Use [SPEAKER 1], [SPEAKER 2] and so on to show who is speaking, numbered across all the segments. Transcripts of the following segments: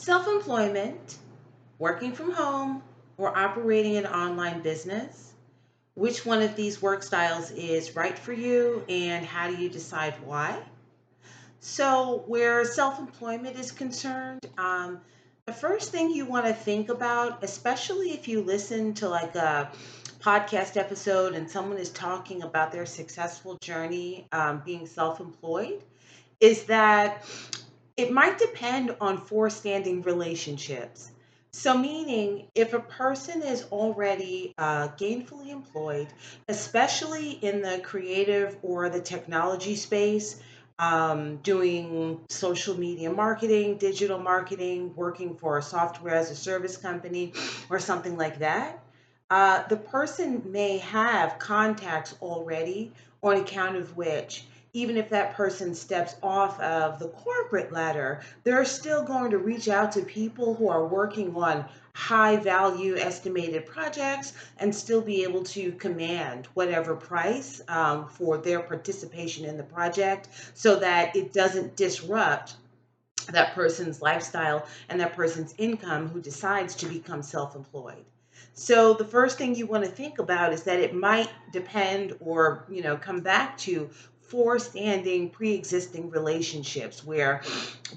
[SPEAKER 1] Self employment, working from home, or operating an online business. Which one of these work styles is right for you, and how do you decide why? So, where self employment is concerned, the first thing you want to think about, especially if you listen to like a podcast episode and someone is talking about their successful journey being self employed, is that it might depend on forestanding relationships. So, meaning if a person is already gainfully employed, especially in the creative or the technology space, doing social media marketing, digital marketing, working for a software as a service company, or something like that, the person may have contacts already on account of which even if that person steps off of the corporate ladder, they're still going to reach out to people who are working on high value estimated projects and still be able to command whatever price for their participation in the project so that it doesn't disrupt that person's lifestyle and that person's income who decides to become self employed. So the first thing you want to think about is that it might depend or, come back to forestanding pre-existing relationships where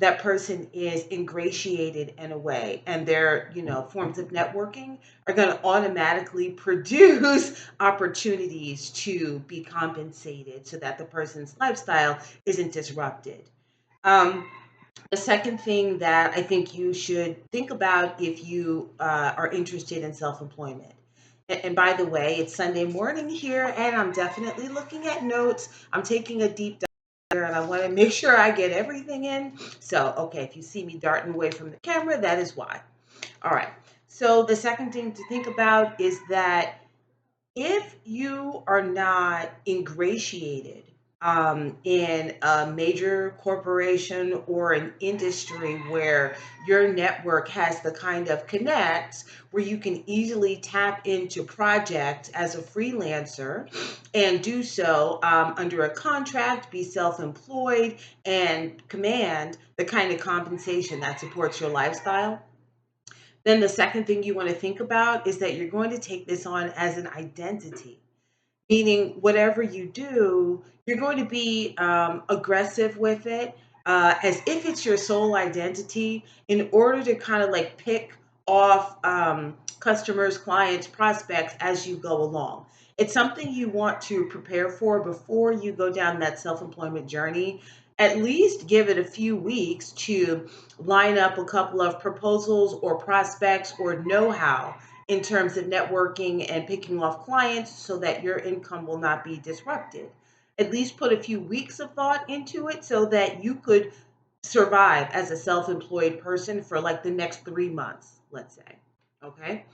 [SPEAKER 1] that person is ingratiated in a way and their, forms of networking are going to automatically produce opportunities to be compensated so that the person's lifestyle isn't disrupted. Um, the second thing that I think you should think about if you are interested in self employment. And by the way, it's Sunday morning here, and I'm definitely looking at notes. I'm taking a deep dive here, and I want to make sure I get everything in. So, okay, if you see me darting away from the camera, that is why. All right. So, the second thing to think about is that if you are not ingratiated in a major corporation or an industry where your network has the kind of connects where you can easily tap into projects as a freelancer and do so under a contract, be self employed, and command the kind of compensation that supports your lifestyle, then the second thing you want to think about is that you're going to take this on as an identity, meaning whatever you do, you're going to be aggressive with it as if it's your sole identity in order to kind of like pick off customers, clients, prospects as you go along. It's something you want to prepare for before you go down that self employment journey. At least give it a few weeks to line up a couple of proposals or prospects or know how in terms of networking and picking off clients so that your income will not be disrupted. At least put a few weeks of thought into it so that you could survive as a self employed person for like the next 3 months, let's say. Okay.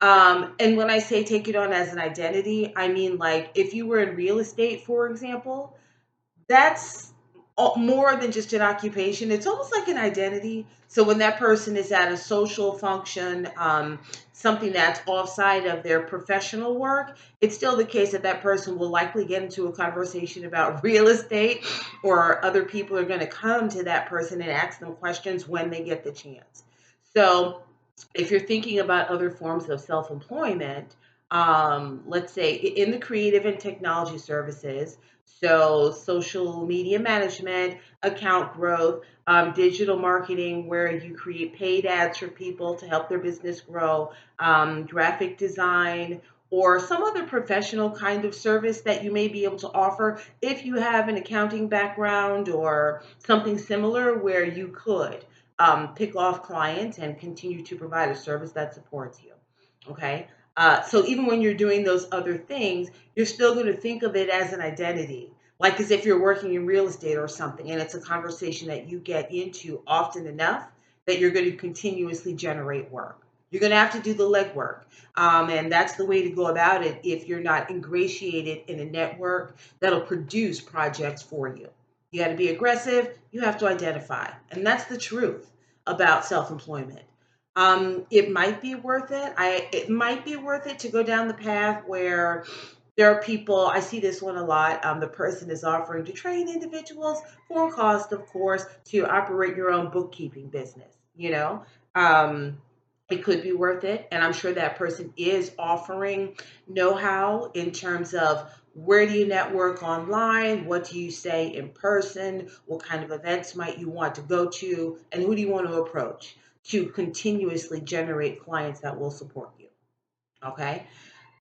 [SPEAKER 1] And when I say take it on as an identity, I mean like if you were in real estate, for example, that's more than just an occupation. It's almost like an identity. So when that person is at a social function, something that's offside of their professional work, it's still the case that that person will likely get into a conversation about real estate, or other people are going to come to that person and ask them questions when they get the chance. So if you're thinking about other forms of self employment, let's say in the creative and technology services, so social media management, account growth, digital marketing, where you create paid ads for people to help their business grow, graphic design, or some other professional kind of service that you may be able to offer if you have an accounting background or something similar where you could pick off clients and continue to provide a service that supports you. Okay. So even when you're doing those other things, you're still going to think of it as an identity, like as if you're working in real estate or something, and it's a conversation that you get into often enough that you're going to continuously generate work. You're going to have to do the legwork. And that's the way to go about it if you're not ingratiated in a network that'll produce projects for you. You got to be aggressive. You have to identify. And that's the truth about self employment. It might be worth it. It might be worth it to go down the path where there are people. I see this one a lot. The person is offering to train individuals for a cost, of course, to operate your own bookkeeping business. you know. Um, it could be worth it. And I'm sure that person is offering know how in terms of where do you network online? What do you say in person? What kind of events might you want to go to? And who do you want to approach to continuously generate clients that will support you? Okay.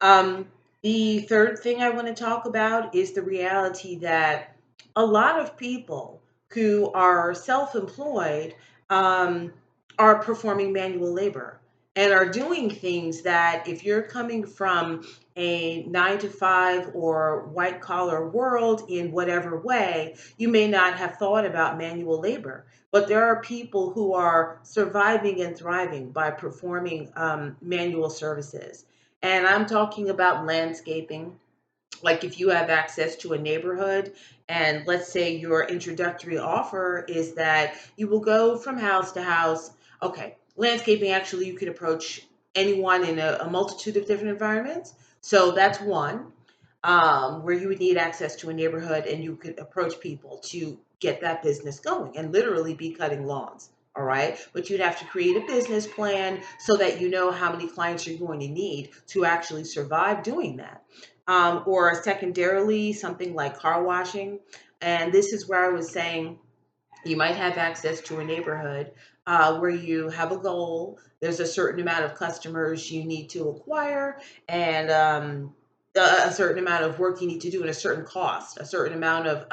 [SPEAKER 1] Um, the third thing I want to talk about is the reality that a lot of people who are self employed um, are performing manual labor and are doing things that, if you're coming from a 9 to 5 or white collar world in whatever way, you may not have thought about manual labor. But there are people who are surviving and thriving by performing manual services, and I'm talking about landscaping. Like if you have access to a neighborhood, and let's say your introductory offer is that you will go from house to house. Okay, landscaping, actually, you could approach anyone in a multitude of different environments. So that's one where you would need access to a neighborhood and you could approach people to get that business going and literally be cutting lawns. All right. But you'd have to create a business plan so that you know how many clients you're going to need to actually survive doing that. Or secondarily, something like car washing. And this is where I was saying you might have access to a neighborhood where you have a goal. There's a certain amount of customers you need to acquire, and a certain amount of work you need to do, and a certain cost, a certain amount of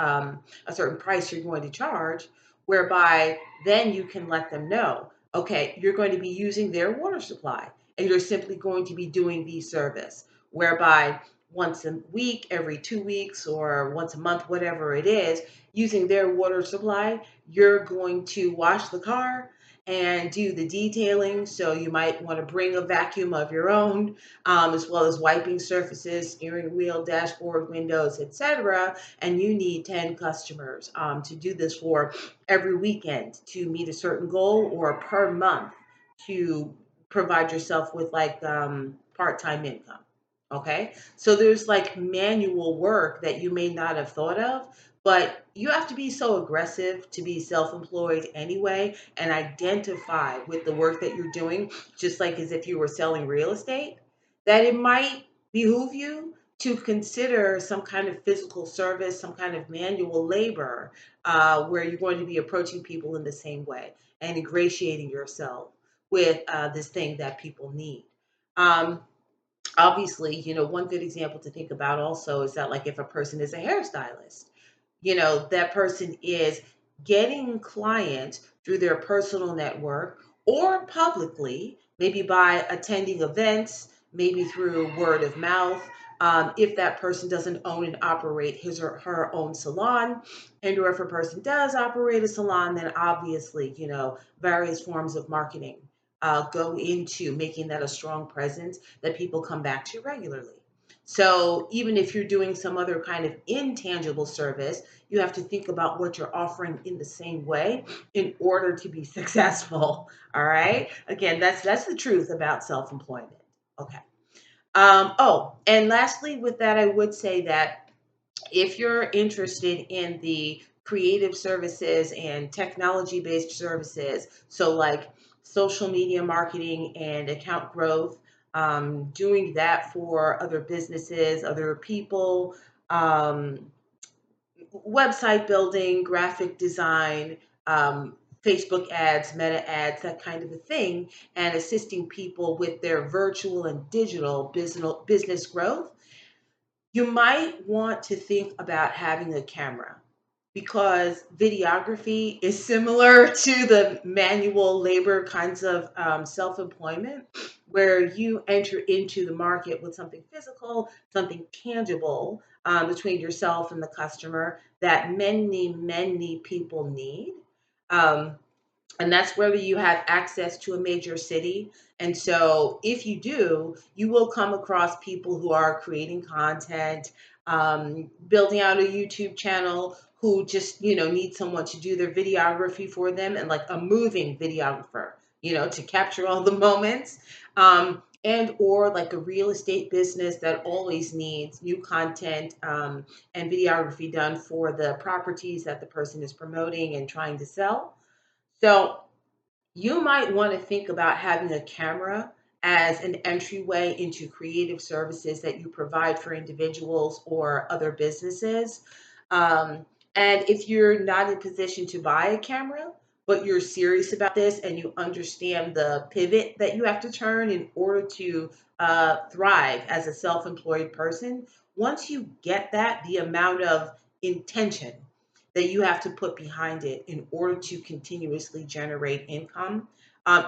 [SPEAKER 1] a certain price you're going to charge. Whereby then you can let them know, okay, you're going to be using their water supply, and you're simply going to be doing the service. Whereby once a week, every 2 weeks, or once a month, whatever it is, using their water supply, you're going to wash the car and do the detailing. So you might want to bring a vacuum of your own, as well as wiping surfaces, steering wheel, dashboard, windows, etc. And you need 10 customers to do this for every weekend to meet a certain goal, or per month to provide yourself with like part-time income. Okay, so there's like manual work that you may not have thought of, but you have to be so aggressive to be self employed anyway and identify with the work that you're doing, just like as if you were selling real estate, that it might behoove you to consider some kind of physical service, some kind of manual labor, where you're going to be approaching people in the same way and ingratiating yourself with this thing that people need. Um, Obviously, one good example to think about also is that, like, if a person is a hairstylist, that person is getting clients through their personal network or publicly, maybe by attending events, maybe through word of mouth. If that person doesn't own and operate his or her own salon, and or if a person does operate a salon, then obviously, various forms of marketing go into making that a strong presence that people come back to regularly. So even if you're doing some other kind of intangible service, you have to think about what you're offering in the same way in order to be successful. All right. Again, that's the truth about self-employment. Okay. Oh, and lastly, with that, I would say that if you're interested in the creative services and technology based services, so like social media marketing and account growth, doing that for other businesses, other people, um, website building, graphic design, Facebook ads, meta ads, that kind of a thing, and assisting people with their virtual and digital business growth, you might want to think about having a camera, because videography is similar to the manual labor kinds of self employment, where you enter into the market with something physical, something tangible between yourself and the customer that many, many people need. Um, and that's whether you have access to a major city. And so, if you do, you will come across people who are creating content, building out a YouTube channel, who just need someone to do their videography for them, and like a moving videographer, to capture all the moments. And or like a real estate business that always needs new content and videography done for the properties that the person is promoting and trying to sell. So You might want to think about having a camera as an entryway into creative services that you provide for individuals or other businesses. Um, and if you're not in position to buy a camera, but you're serious about this and you understand the pivot that you have to turn in order to thrive as a self employed person, once you get that, the amount of intention that you have to put behind it in order to continuously generate income.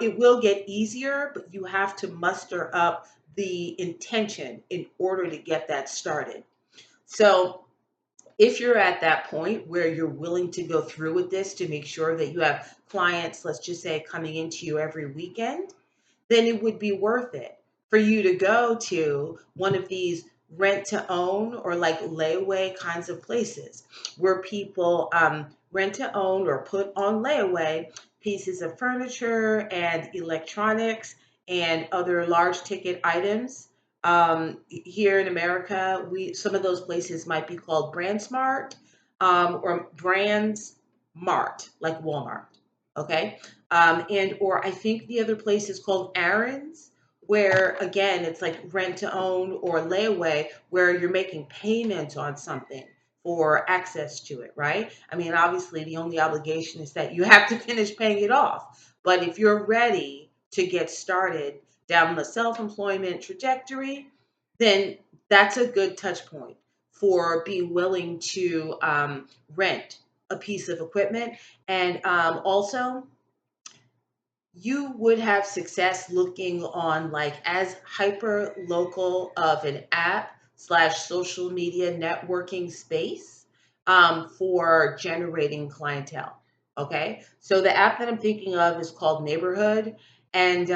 [SPEAKER 1] It will get easier, but you have to muster up the intention in order to get that started. So, if you're at that point where you're willing to go through with this to make sure that you have clients, let's just say, coming into you every weekend, then it would be worth it for you to go to one of these rent to own or like layaway kinds of places where people rent to own or put on layaway pieces of furniture and electronics and other large ticket items. Here in America, we some of those places might be called Brand Smart or Brands Mart, like Walmart. Okay, and or I think the other place is called Aaron's, where again it's like rent to own or layaway, where you're making payments on something for access to it, right? I mean, obviously the only obligation is that you have to finish paying it off. But if you're ready to get started down the self-employment trajectory, then that's a good touch point for being willing to rent a piece of equipment. And also, you would have success looking on like as hyper local of an app slash social media networking space for generating clientele. Okay, so the app that I'm thinking of is called Neighborhood, and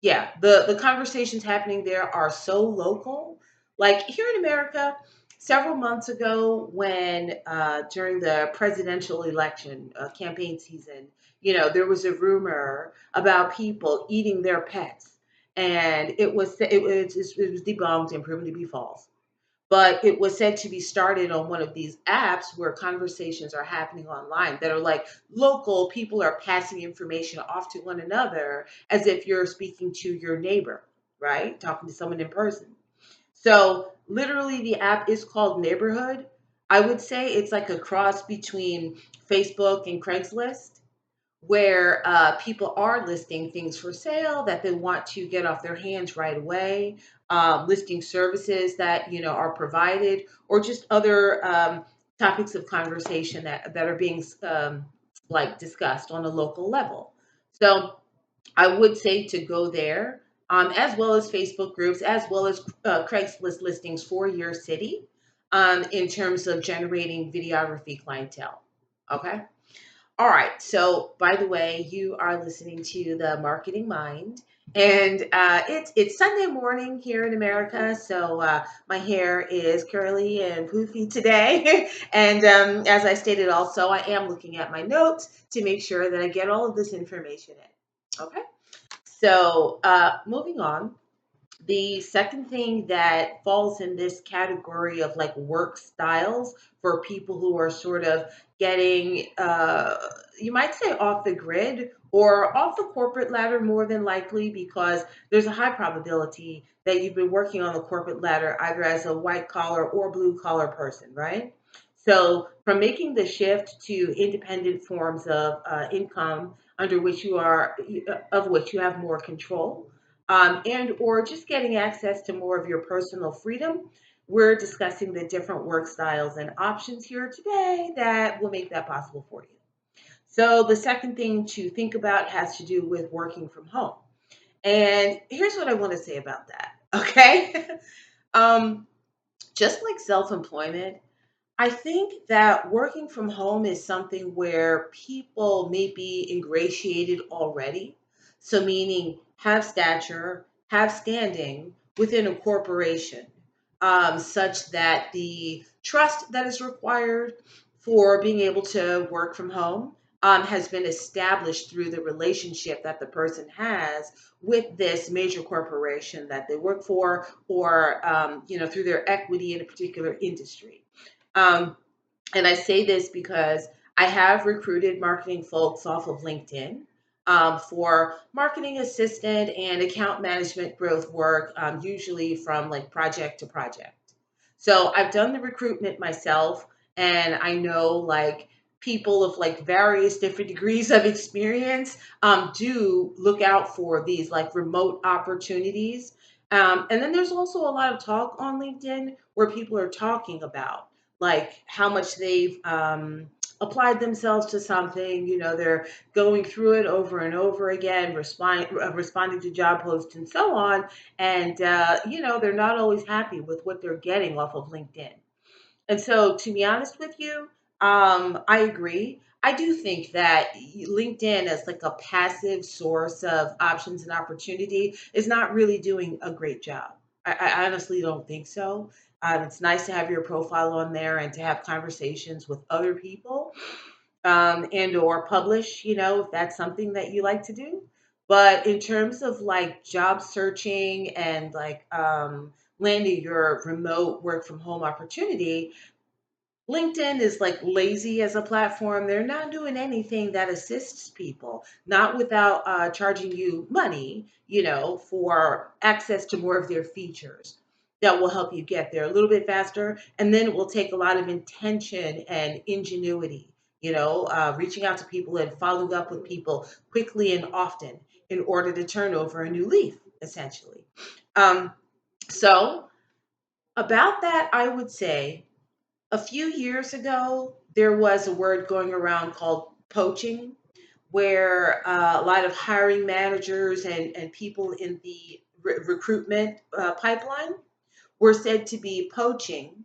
[SPEAKER 1] yeah, the conversations happening there are so local. Like here in America, several months ago, when during the presidential election campaign season, there was a rumor about people eating their pets, and it was debunked and proven to be false. But it was said to be started on one of these apps where conversations are happening online that are like local people are passing information off to one another as if you're speaking to your neighbor, right? Talking to someone in person. So literally the app is called Neighborhood. I would say it's like a cross between Facebook and Craigslist, where people are listing things for sale that they want to get off their hands right away, listing services that are provided, or just other topics of conversation that are being like discussed on a local level. So I would say to go there, as well as Facebook groups, as well as Craigslist listings for your city, in terms of generating videography clientele. Okay. All right. So, by the way, you are listening to the Marketing Mind, and it's Sunday morning here in America. So my hair is curly and poofy today, and as I stated, also I am looking at my notes to make sure that I get all of this information in. Okay. So moving on. The second thing that falls in this category of like work styles for people who are sort of getting, you might say, off the grid or off the corporate ladder more than likely, because there's a high probability that you've been working on the corporate ladder either as a white collar or blue collar person, right? So, from making the shift to independent forms of income under which of which you have more control, and or just getting access to more of your personal freedom. We're discussing the different work styles and options here today that will make that possible for you. So the second thing to think about has to do with working from home. And here's what I want to say about that. Okay. um, just like self-employment, I think that working from home is something where people may be ingratiated already. So, meaning have stature, have standing within a corporation, such that the trust that is required for being able to work from home has been established through the relationship that the person has with this major corporation that they work for, or through their equity in a particular industry. Um, and I say this because I have recruited marketing folks off of LinkedIn. for marketing assistant and account management growth work, usually from like project to project. So I've done the recruitment myself, and I know like people of like various different degrees of experience do look out for these like remote opportunities. And then there's also a lot of talk on LinkedIn where people are talking about like how much they've applied themselves to something. They're going through it over and over again, responding to job posts and so on. And, they're not always happy with what they're getting off of LinkedIn. And so, to be honest with you, I agree. I do think that LinkedIn, as like a passive source of options and opportunity, is not really doing a great job. I honestly don't think so. It's nice to have your profile on there and to have conversations with other people, and or publish, if that's something that you like to do. But in terms of like job searching and like landing your remote work from home opportunity, LinkedIn is like lazy as a platform. They're not doing anything that assists people, not without charging you money, for access to more of their features that will help you get there a little bit faster. And then it will take a lot of intention and ingenuity, reaching out to people and following up with people quickly and often in order to turn over a new leaf, essentially. Um, so, about that, I would say a few years ago, there was a word going around called poaching, where a lot of hiring managers and people in the recruitment pipeline were said to be poaching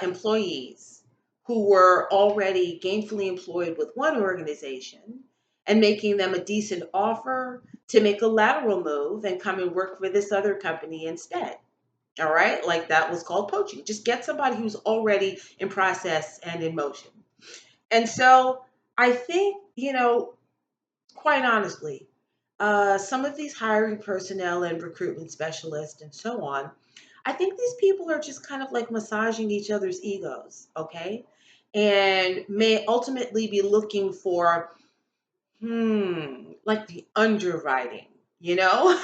[SPEAKER 1] employees who were already gainfully employed with one organization and making them a decent offer to make a lateral move and come and work for this other company instead. All right. Like that was called poaching. Just get somebody who's already in process and in motion. And so I think, quite honestly, some of these hiring personnel and recruitment specialists and so on, I think these people are just kind of like massaging each other's egos. Okay. And may ultimately be looking for like the underwriting, you know,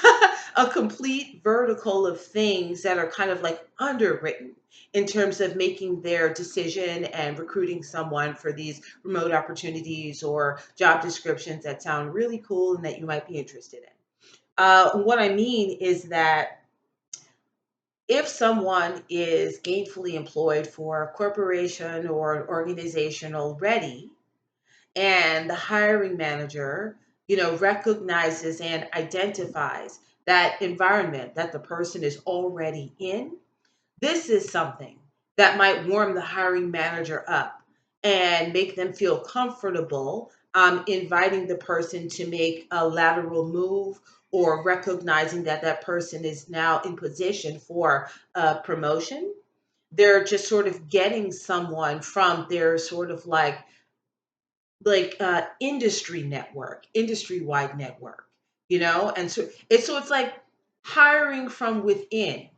[SPEAKER 1] a complete vertical of things that are kind of like underwritten in terms of making their decision and recruiting someone for these remote opportunities or job descriptions that sound really cool and that you might be interested in. What I mean is that if someone is gainfully employed for a corporation or an organization already, and the hiring manager recognizes and identifies that environment that the person is already in, this is something that might warm the hiring manager up and make them feel comfortable inviting the person to make a lateral move or recognizing that that person is now in position for a promotion. They're just sort of getting someone from their sort of industry network, industry wide network, and so it's like hiring from within.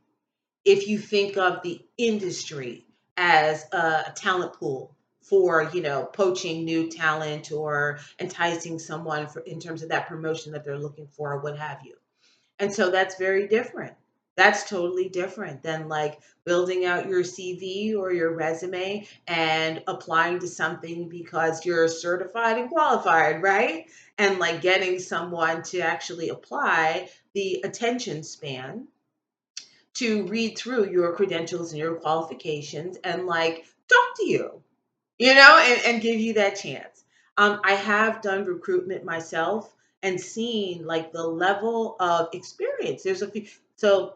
[SPEAKER 1] If you think of the industry as a talent pool for poaching new talent or enticing someone for in terms of that promotion that they're looking for or what have you. And so that's very different. That's totally different than like building out your CV or your resume and applying to something because you're certified and qualified, right? And like getting someone to actually apply the attention span to read through your credentials and your qualifications and like talk to you, and give you that chance. I have done recruitment myself and seen like the level of experience. There's a few, so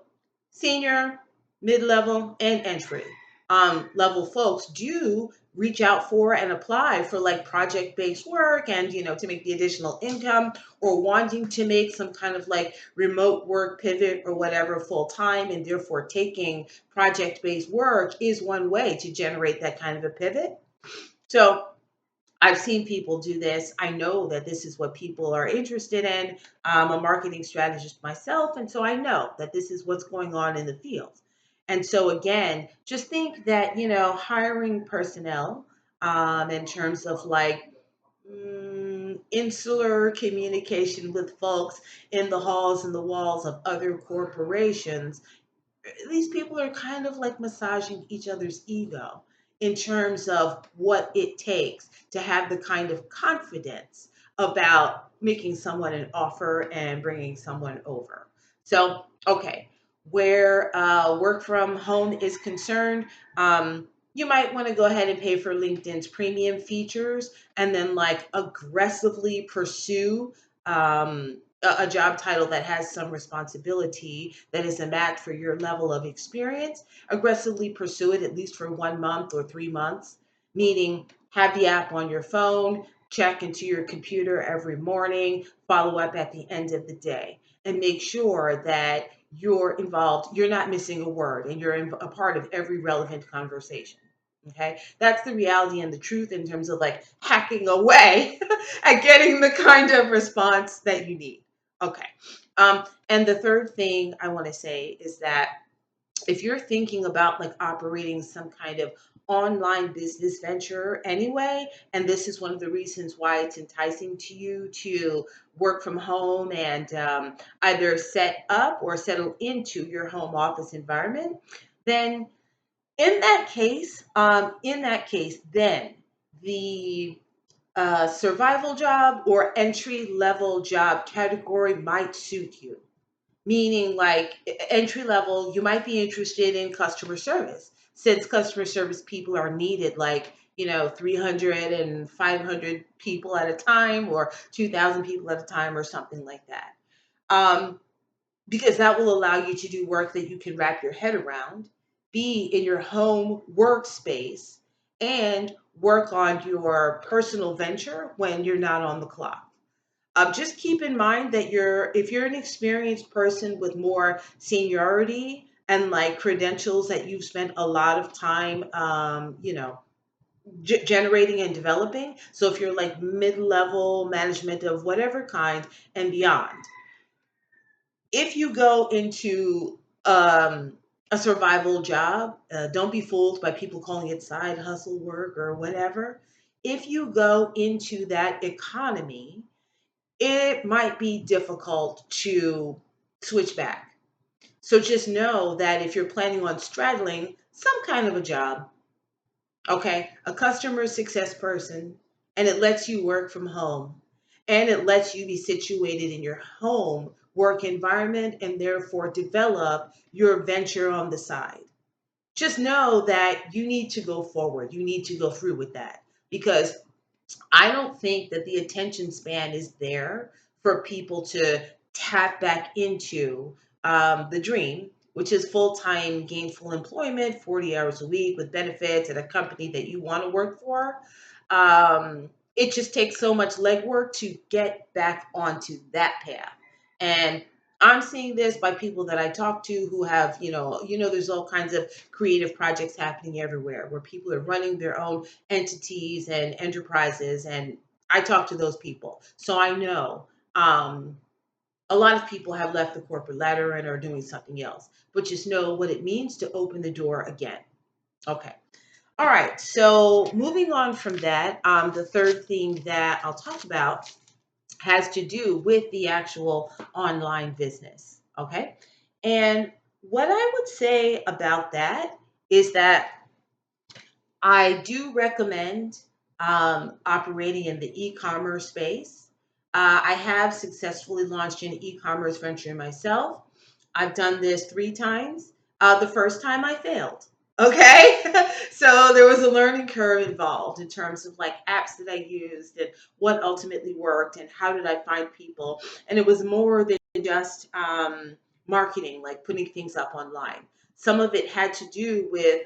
[SPEAKER 1] senior, mid level, and entry level folks do reach out for and apply for like project based work and to make the additional income or wanting to make some kind of like remote work pivot or whatever full time, and therefore taking project based work is one way to generate that kind of a pivot. So I've seen people do this. I know that this is what people are interested in. I'm a marketing strategist myself, and so I know that this is what's going on in the field. And so again, just think that hiring personnel in terms of like insular communication with folks in the halls and the walls of other corporations, these people are kind of like massaging each other's ego in terms of what it takes to have the kind of confidence about making someone an offer and bringing someone over. So, okay, where work from home is concerned, you might want to go ahead and pay for LinkedIn's premium features and then like aggressively pursue a job title that has some responsibility that is a match for your level of experience. Aggressively pursue it at least for 1 month or 3 months, meaning have the app on your phone, check into your computer every morning, follow up at the end of the day, and make sure that you're involved, you're not missing a word, and you're a part of every relevant conversation. Okay, that's the reality and the truth in terms of like hacking away at getting the kind of response that you need. Okay. And the third thing I want to say is that if you're thinking about like operating some kind of online business venture anyway, and this is one of the reasons why it's enticing to you to work from home and either set up or settle into your home office environment, then then the survival job or entry level job category might suit you. Meaning, like entry level, you might be interested in customer service since customer service people are needed, like, 300 and 500 people at a time or 2,000 people at a time or something like that. Um, because that will allow you to do work that you can wrap your head around, be in your home workspace, and work on your personal venture when you're not on the clock. Just keep in mind that if you're an experienced person with more seniority and like credentials that you've spent a lot of time, generating and developing. So if you're like mid-level management of whatever kind and beyond, if you go into a survival job, don't be fooled by people calling it side hustle work or whatever. If you go into that economy, it might be difficult to switch back. So just know that if you're planning on straddling some kind of a job, okay, a customer success person, and it lets you work from home, and it lets you be situated in your home work environment and therefore develop your venture on the side. Just know that you need to go forward. You need to go through with that because I don't think that the attention span is there for people to tap back into the dream, which is full time gainful employment, 40 hours a week with benefits at a company that you want to work for. It just takes so much legwork to get back onto that path. And I'm seeing this by people that I talk to who have, there's all kinds of creative projects happening everywhere where people are running their own entities and enterprises. And I talk to those people. So I know a lot of people have left the corporate ladder and are doing something else, but just know what it means to open the door again. Okay. All right. So moving on from that, the third thing that I'll talk about has to do with the actual online business. Okay. And what I would say about that is that I do recommend operating in the e-commerce space. I have successfully launched an e-commerce venture myself. I've done this 3 times. The first time I failed. Okay, so there was a learning curve involved in terms of like apps that I used and what ultimately worked and how did I find people. And it was more than just marketing, like putting things up online. Some of it had to do with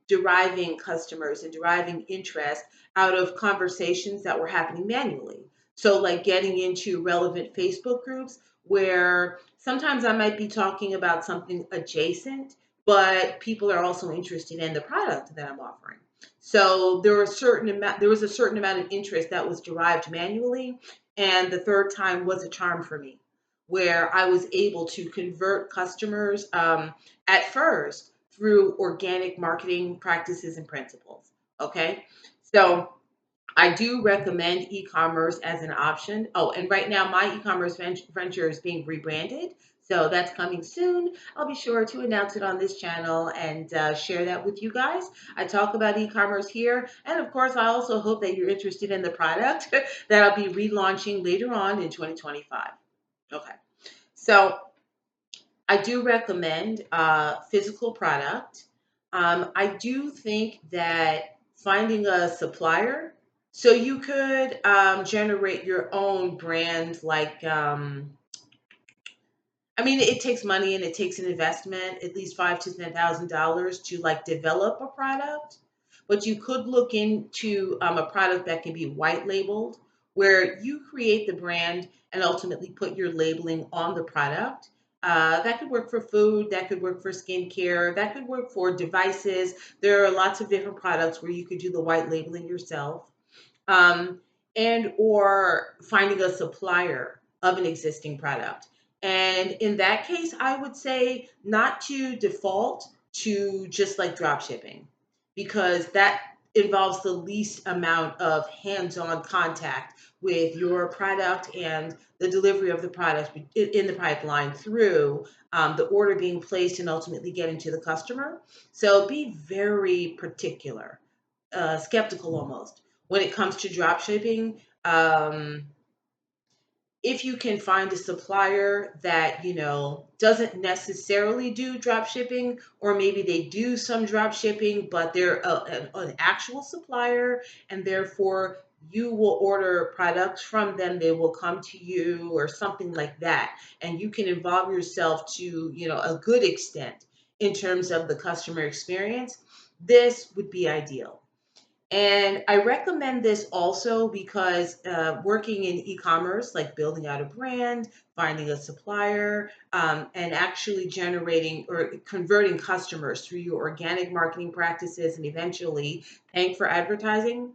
[SPEAKER 1] deriving customers and deriving interest out of conversations that were happening manually. So, like getting into relevant Facebook groups where sometimes I might be talking about something adjacent, but people are also interested in the product that I'm offering. So there was a certain amount of interest that was derived manually, and the third time was a charm for me, where I was able to convert customers at first through organic marketing practices and principles. Okay. So I do recommend e-commerce as an option. Oh, and right now my e-commerce venture is being rebranded. So that's coming soon. I'll be sure to announce it on this channel and share that with you guys. I talk about e-commerce here. And of course, I also hope that you're interested in the product that I'll be relaunching later on in 2025. Okay. So I do recommend physical product. I do think that finding a supplier, so you could generate your own brand. Like, I mean, it takes money and it takes an investment, at least $5,000 to $10,000 to like develop a product. But you could look into a product that can be white labeled, where you create the brand and ultimately put your labeling on the product. That could work for food, that could work for skincare, that could work for devices. There are lots of different products where you could do the white labeling yourself, um, and or finding a supplier of an existing product. And in that case, I would say not to default to just like drop shipping, because that involves the least amount of hands-on contact with your product and the delivery of the product in the pipeline through the order being placed and ultimately getting to the customer. So be very particular, skeptical almost when it comes to drop shipping. If you can find a supplier that doesn't necessarily do drop shipping, or maybe they do some drop shipping but they're an actual supplier, and therefore you will order products from them, they will come to you or something like that, and you can involve yourself to a good extent in terms of the customer experience, this would be ideal. And I recommend this also because working in e-commerce, like building out a brand, finding a supplier, and actually generating or converting customers through your organic marketing practices and eventually paying for advertising,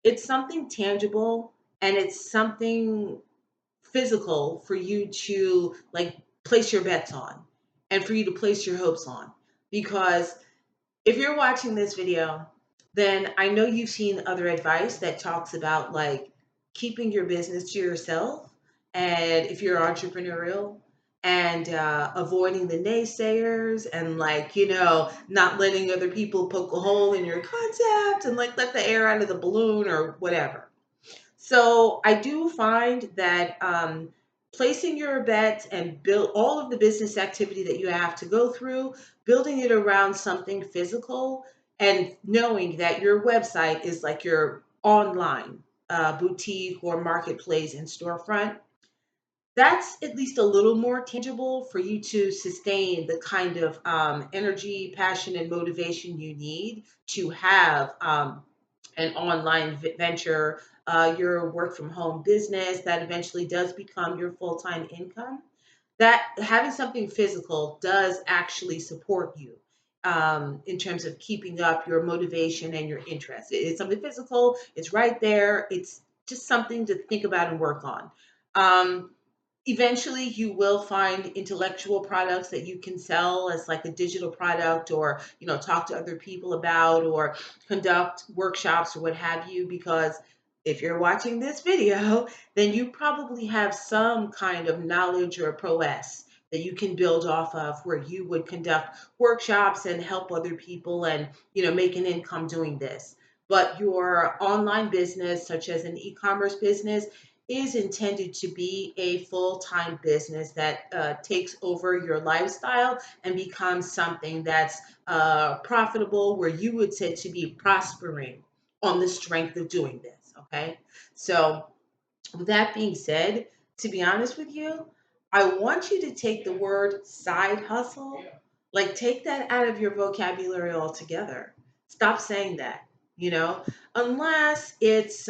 [SPEAKER 1] it's something tangible and it's something physical for you to like place your bets on and for you to place your hopes on. Because if you're watching this video, then I know you've seen other advice that talks about like keeping your business to yourself. And if you're entrepreneurial, and avoiding the naysayers, and like, not letting other people poke a hole in your concept and like let the air out of the balloon or whatever. So I do find that placing your bets and build all of the business activity that you have to go through, building it around something physical, and knowing that your website is like your online boutique or marketplace and storefront. That's at least a little more tangible for you to sustain the kind of energy, passion, and motivation you need to have an online venture, your work from home business that eventually does become your full time income. That having something physical does actually support you in terms of keeping up your motivation and your interest. It's something physical, it's right there, it's just something to think about and work on. Um, Eventually you will find intellectual products that you can sell as like a digital product, or talk to other people about, or conduct workshops or what have you, because if you're watching this video, then you probably have some kind of knowledge or prowess that you can build off of, where you would conduct workshops and help other people and make an income doing this. But your online business, such as an e-commerce business, is intended to be a full-time business that takes over your lifestyle and becomes something that's profitable, where you would say to be prospering on the strength of doing this. Okay. So with that being said, to be honest with you, I want you to take the word side hustle, like take that out of your vocabulary altogether. Stop saying that, you know, unless it's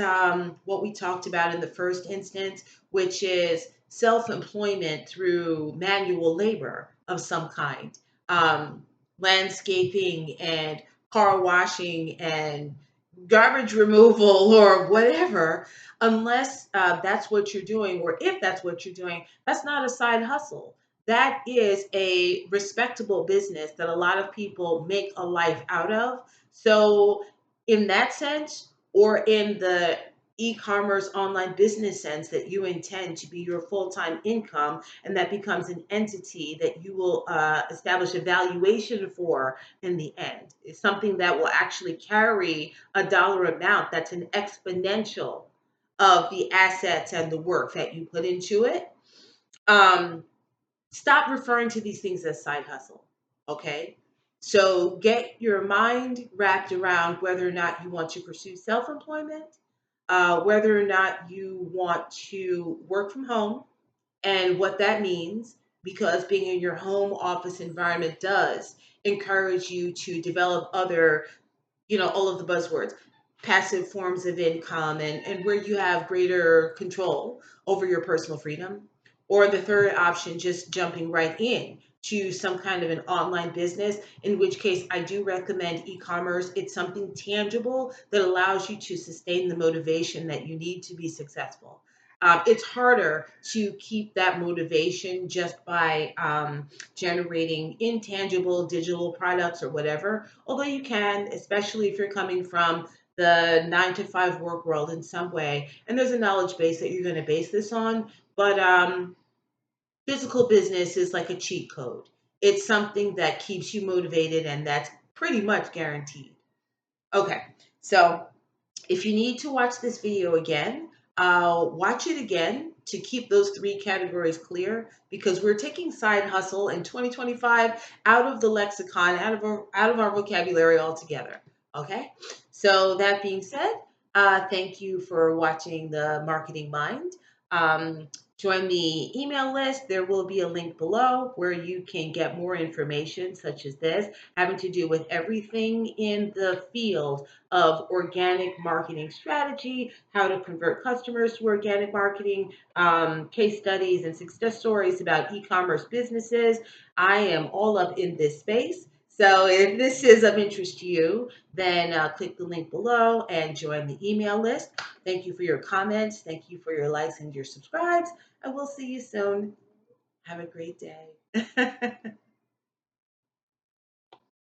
[SPEAKER 1] what we talked about in the first instance, which is self employment through manual labor of some kind, um, landscaping and car washing and garbage removal or whatever. Unless that's what you're doing, or if that's what you're doing, that's not a side hustle. That is a respectable business that a lot of people make a life out of. So in that sense, or in the e-commerce online business sense that you intend to be your full-time income, and that becomes an entity that you will establish a valuation for in the end. It's something that will actually carry a dollar amount that's an exponential of the assets and the work that you put into it. um, Stop referring to these things as side hustle. Okay. So get your mind wrapped around whether or not you want to pursue self employment, whether or not you want to work from home, and what that means, because being in your home office environment does encourage you to develop other, all of the buzzwords, passive forms of income, and where you have greater control over your personal freedom. Or the third option, just jumping right in to some kind of an online business, in which case I do recommend e-commerce. It's something tangible that allows you to sustain the motivation that you need to be successful. It's harder to keep that motivation just by generating intangible digital products or whatever. Although you can, especially if you're coming from the 9 to 5 work world in some way, and there's a knowledge base that you're going to base this on. But physical business is like a cheat code. It's something that keeps you motivated, and that's pretty much guaranteed. Okay, so if you need to watch this video again, watch it again to keep those three categories clear, because we're taking side hustle in 2025 out of the lexicon, out of our vocabulary altogether. Okay, so that being said, thank you for watching the Marketing Mind. Um, Join the email list. There will be a link below where you can get more information, such as this, having to do with everything in the field of organic marketing strategy, how to convert customers to organic marketing, case studies and success stories about e-commerce businesses. I am all up in this space. So if this is of interest to you, then click the link below and join the email list. Thank you for your comments. Thank you for your likes and your subscribes. And we'll see you soon. Have a great day.